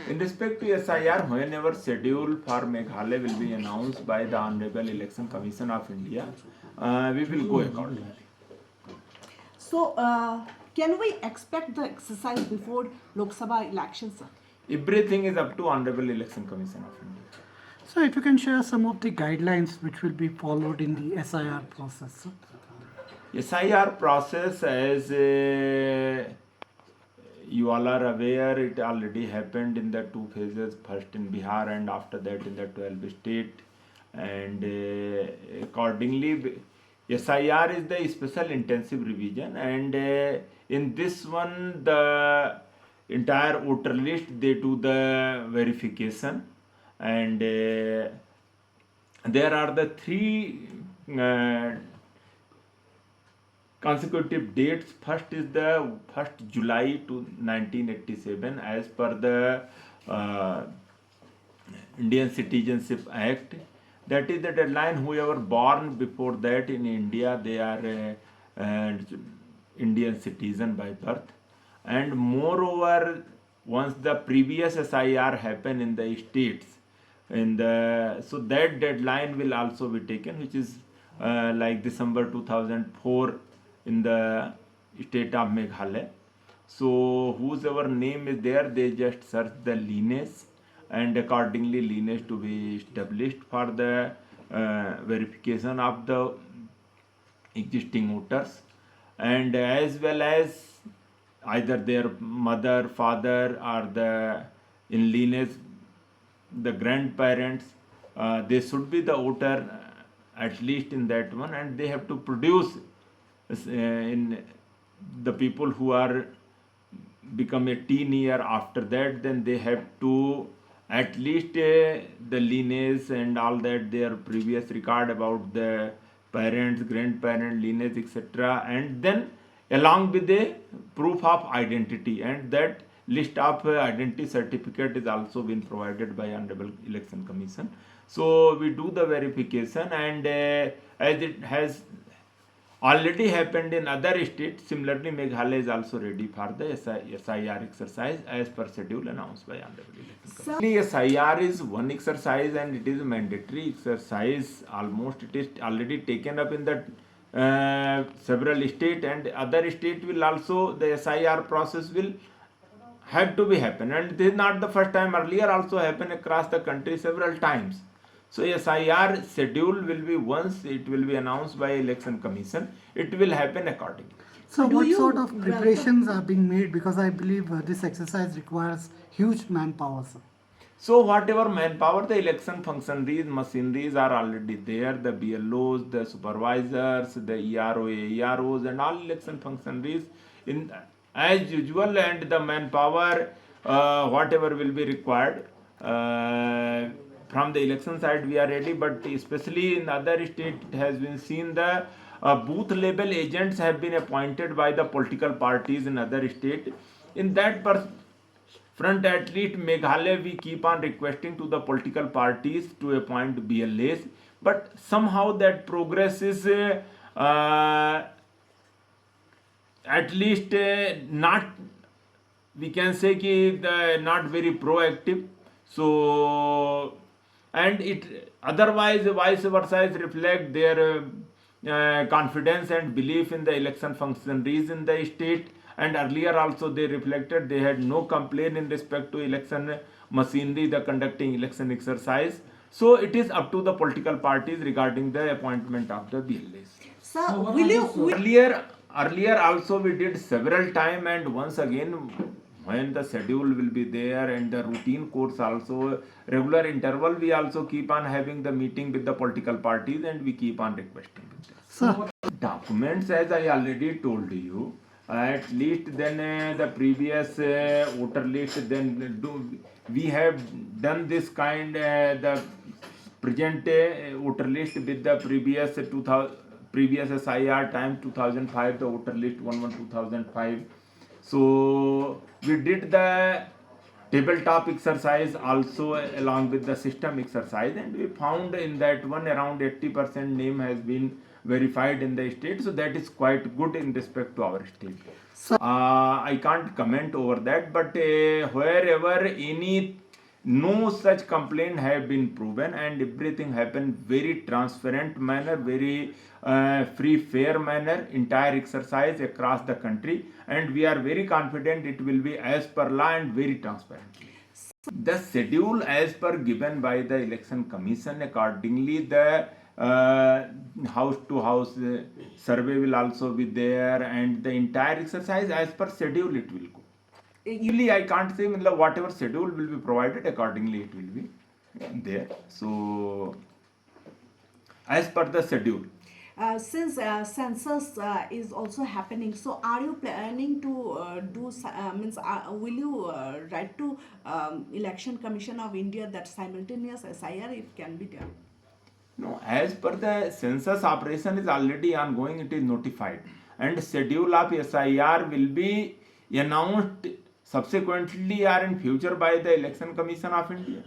In respect to SIR, whenever schedule for Meghalaya will be announced by the Honorable Election Commission of India, we will go accordingly. So, can we expect the exercise before Lok Sabha elections, sir? Everything is up to Honorable Election Commission of India. So, if you can share some of the guidelines which will be followed in the SIR process, sir. SIR process, as you all are aware, it already happened in the two phases, first in Bihar and after that in the 12 state. And accordingly, SIR is the special intensive revision, and in this one the entire voter list they do the verification, and there are the three consecutive dates. First is the 1st July to 1987 as per the Indian Citizenship Act. That is the deadline. Whoever born before that in India, they are Indian citizen by birth. And moreover, once the previous SIR happened in the states, so that deadline will also be taken, which is like December 2004 in the state of Meghalaya. So whosoever name is there, they just search the lineage, and accordingly lineage to be established for the verification of the existing voters, and as well as either their mother, father, or the in lineage the grandparents, they should be the voter at least in that one, and they have to produce in the people who are become a teen year after that, then they have to at least the lineage and all that, their previous record about the parents, grandparents, lineage, etc., and then along with a proof of identity, and that list of identity certificate is also been provided by Honorable Election Commission. So we do the verification, and as it has already happened in other states, similarly Meghalaya is also ready for the SIR exercise as per schedule announced by Honorable Election Commission. SIR is one exercise and it is a mandatory exercise. Almost it is already taken up in the several states, and other state will also, the SIR process will have to be happen, and this is not the first time. Earlier also happened across the country several times. So SIR schedule will be, once it will be announced by Election Commission, it will happen accordingly. So, Do what you sort of welcome- preparations are being made? Because I believe this exercise requires huge manpower, sir. So whatever manpower, the election functionaries, machineries are already there, the BLOs, the supervisors, the ERO, AEROs, and all election functionaries in as usual, and the manpower whatever will be required from the election side we are ready, but especially in other state it has been seen the booth level agents have been appointed by the political parties in other state. In that front, at least Meghalaya, we keep on requesting to the political parties to appoint BLAs, but somehow that progress is at least not, we can say ki not very proactive. So, and it otherwise vice versa is reflect their confidence and belief in the election functionaries in the state, and earlier also they reflected they had no complaint in respect to election machinery, the conducting election exercise. So it is up to the political parties regarding the appointment of the BLAs. Sir, Earlier also we did several time, and once again when the schedule will be there and the routine course also, regular interval, we also keep on having the meeting with the political parties, and we keep on requesting with them. Sir, Documents, as I already told you, at least then the previous voter list, then we have done this kind the present voter list with the previous 2000 previous SIR time 2005, the voter list 11/2005. So we did the tabletop exercise also along with the system exercise, and we found in that one around 80% name has been verified in the state, so that is quite good in respect to our state. So- I can't comment over that, but wherever any no such complaint have been proven and everything happened very transparent manner, very free fair manner, entire exercise across the country, and we are very confident it will be as per law and very transparent. The schedule as per given by the election commission, accordingly the house to house survey will also be there, and the entire exercise as per schedule it will go. Usually I can't say matlab whatever schedule will be provided, accordingly it will be there. So as per the schedule. Since census is also happening, so are you planning to will you write to Election Commission of India that simultaneous SIR if can be done? No, as per the census operation is already ongoing, it is notified, and schedule of SIR will be announced subsequently or in future by the Election Commission of India.